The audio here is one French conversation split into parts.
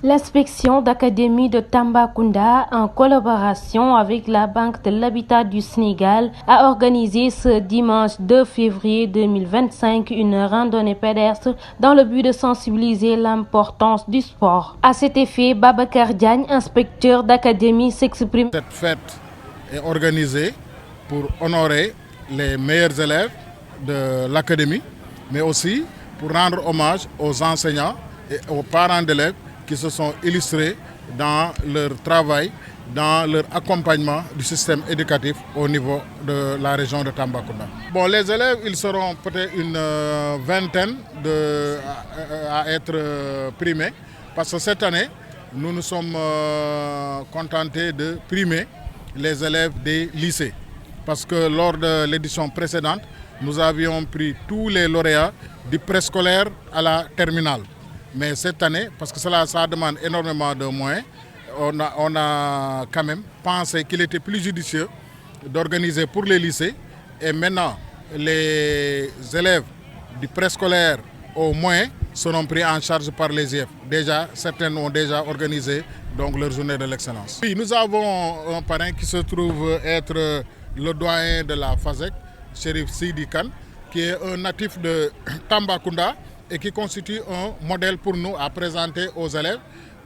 L'inspection d'académie de Tambacounda, en collaboration avec la Banque de l'Habitat du Sénégal, a organisé ce dimanche 2 février 2025 une randonnée pédestre dans le but de sensibiliser l'importance du sport. À cet effet, Babacar Diagne, inspecteur d'académie, s'exprime. Cette fête est organisée pour honorer les meilleurs élèves de l'académie, mais aussi pour rendre hommage aux enseignants et aux parents d'élèves qui se sont illustrés dans leur travail, dans leur accompagnement du système éducatif au niveau de la région de Tambacounda. Bon, les élèves, ils seront peut-être une vingtaine à être primés, parce que cette année, nous nous sommes contentés de primer les élèves des lycées. Parce que lors de l'édition précédente, nous avions pris tous les lauréats du préscolaire à la terminale. Mais cette année, parce que ça demande énormément de moyens, on a quand même pensé qu'il était plus judicieux d'organiser pour les lycées. Et maintenant, les élèves du préscolaire au moins seront pris en charge par les IEF. Déjà, certains ont déjà organisé donc, leur journée de l'excellence. Oui, nous avons un parrain qui se trouve être le doyen de la FASEC, Chérif Sidi Kane, qui est un natif de Tambacounda et qui constitue un modèle pour nous à présenter aux élèves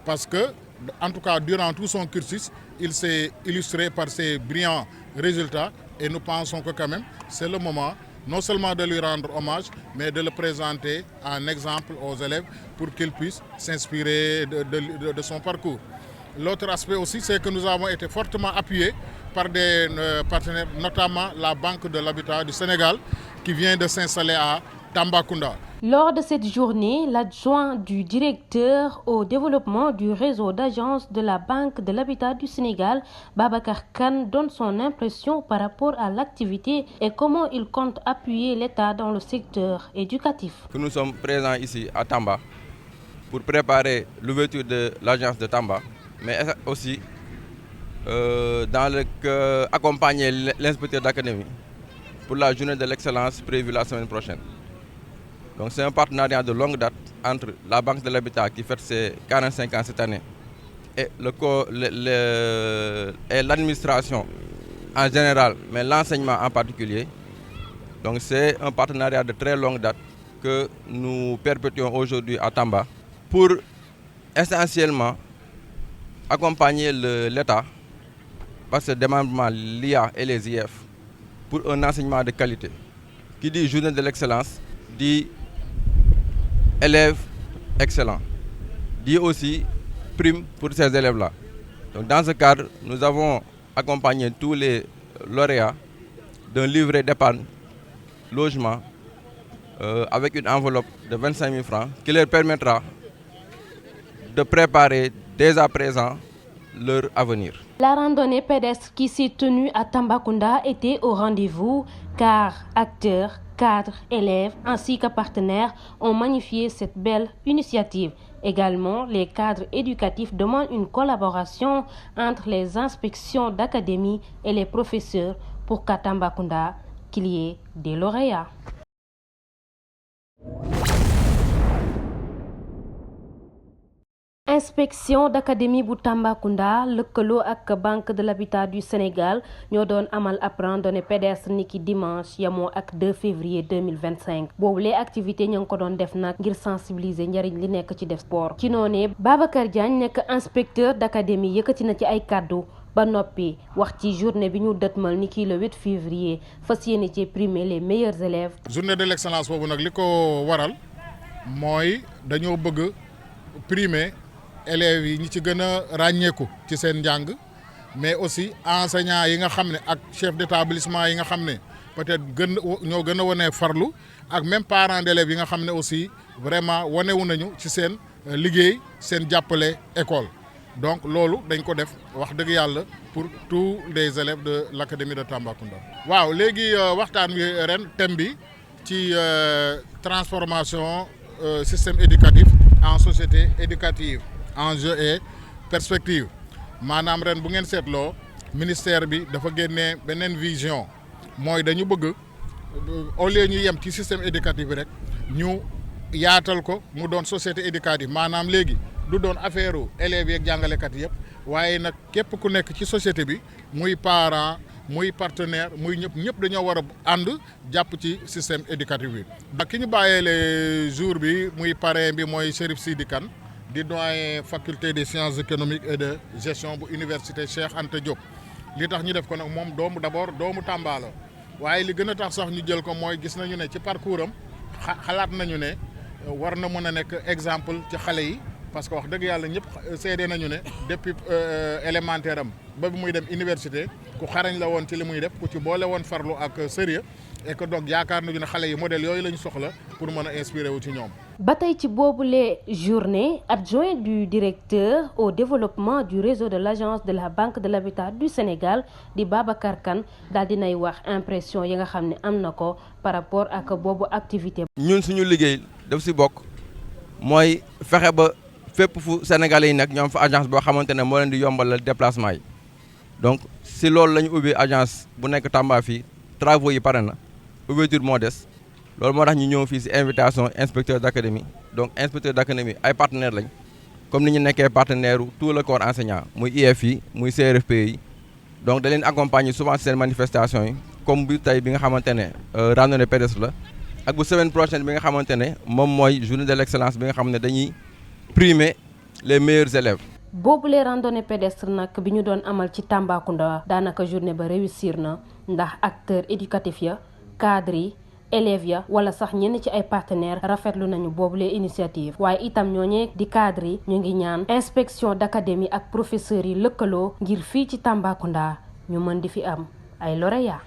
parce que, en tout cas, durant tout son cursus, il s'est illustré par ses brillants résultats et nous pensons que quand même, c'est le moment non seulement de lui rendre hommage, mais de le présenter en exemple aux élèves pour qu'ils puissent s'inspirer de son parcours. L'autre aspect aussi, c'est que nous avons été fortement appuyés par des partenaires, notamment la Banque de l'Habitat du Sénégal, qui vient de s'installer à Tambacounda. Lors de cette journée, l'adjoint du directeur au développement du réseau d'agences de la Banque de l'Habitat du Sénégal, Babacar Kane, donne son impression par rapport à l'activité et comment il compte appuyer l'État dans le secteur éducatif. Nous sommes présents ici à Tamba pour préparer l'ouverture de l'agence de Tamba, mais aussi accompagner l'inspecteur d'académie pour la journée de l'excellence prévue la semaine prochaine. Donc c'est un partenariat de longue date entre la Banque de l'Habitat qui fête ses 45 ans cette année et l'administration en général, mais l'enseignement en particulier. Donc c'est un partenariat de très longue date que nous perpétuons aujourd'hui à Tamba pour essentiellement accompagner l'État par ce démembrement l'IA et les IF pour un enseignement de qualité. Qui dit journée de l'excellence dit élèves excellents, dit aussi prime pour ces élèves-là. Donc dans ce cadre, nous avons accompagné tous les lauréats d'un livret d'épargne logement avec une enveloppe de 25 000 francs qui leur permettra de préparer dès à présent leur avenir. La randonnée pédestre qui s'est tenue à Tambacounda était au rendez-vous car acteurs, cadres, élèves ainsi que partenaires ont magnifié cette belle initiative. Également, les cadres éducatifs demandent une collaboration entre les inspections d'académie et les professeurs pour qu'à Tambacounda, qu'il y ait des lauréats. Inspection d'académie bu Tambacounda lëkkaloo ak Banque de l'Habitat du Sénégal ñoo doon amal ab randonnée pédestre niki dimanche yamoo ak 2 février 2025 boobu les activités ña ngi ko doon def nag ngir sensibiliser njariñ li nekk ci def sport ci noonee Babacar Diagne nekk inspecteur d'académie yëkkati na ci ay kàddu ba noppi wax ci journée bi ñu dëtmal niki le 8 février fas yéene ci primer les meilleurs élèves. Journée de l'excellence boobu nag li ko waral mooy dañoo bëgg primer élèves yi ñi ci gën a ràññeeku ci seen njàng mais aussi enseignants yi nga xam ne ak chef d'établissement yi nga xam ne peut-être ñoo gën a wane farlu ak même parents d'élèves yi nga xam ne aussi vraiment wanewu nañu ci seen liggéey seen jàppale école. Donc loolu dañ ko def wax dëgg yàlla pour tous les élèves de l'académie de Tambacounda. waaw léegi waxtaan wi ren thème bi ci transformation système éducatif en société éducative. Enjeu et perspective maanaam ren bu ngeen seetloo ministère bi dafa génnee beneen vision mooy dañu bëgg au lieu ñu yem ci système éducatif bi rek ñu yaatal ko mu doon société éducative maanaam léegi du doon affaire élèves yeeg jàngalekat yëpp waaye nag képp ku nekk ci société bi muy parent muy partenaire muy ñëpp dañoo war a ànd jàpp ci système éducatif bi. ki ñu bàyyee le jour bi muy parrain bi mooy Chérif Sidi Kane di doyen faculté des sciences économiques et de gestion bu université Cheikh Anta Diop. li tax ñu def ko nag moom doomu Tamba la waaye li gën a tax sax ñu jël ko mooy gis nañu ne ci parcours am xalaat nañu ne war na mën a nekk exemple ci xale yi parce que wax dëgg yàlla ñëpp seede nañu ne depuis élémentaire am ba bi muy dem université ku xarañ la woon ci li muy def ku ci boole woon farlu ak sérieux et que donc yaakaar nañu ne xale yi modèle yooyu lañu soxla pour mën a inspiré wu ci ñoom. ba tey ci boobule journée adjoint du directeur au développement du réseau de l'agence de la Banque de l'Habitat du Sénégal di Babacar Kane daal dinay wax impression yi nga xam ne am na ko par rapport ak boobu activité. ñun suñu liggéey daf si bokk mooy fexe ba fépp fu Sénégalais yi nekk ñoom fa agence boo xamante ne moo leen di yombalal déplacement yi donc si loolu la ñu ubbi agence bu nekk Tamba fii travaux yi pare na ouverture moo des. loolu moo tax ñu ñëw fii ci invitation inspecteur d'académie donc inspecteur d'académie ay partenaires lañ comme ni ñu nekkee partenaire tout le corps enseignant muy IEF yi muy CRFPE yi donc da leen accompagner souvent ci seen manifestation yi comme bi tey bi nga xamante ne randonnée pédestre la ak bu semaine prochaine bi nga xamante ne moom mooy journée de l'excellence bi nga xam ne dañuy primer les meilleurs élèves. boobu les randonnée pédestre nag bi ñu doon amal ci Tambacounda daanaka journée ba réussir na ndax acteurs éducatifs ya cadres yi. élèves ya wala sax ñenn ci ay partenaires rafetlu nañu boobule initiative waaye itam ñooñee di cadre yi ñu ngi ñaan inspection d'académie ak professeurs yi lëkkaloo ngir fii ci Tambacounda ñu mën di fi am ay lauréats.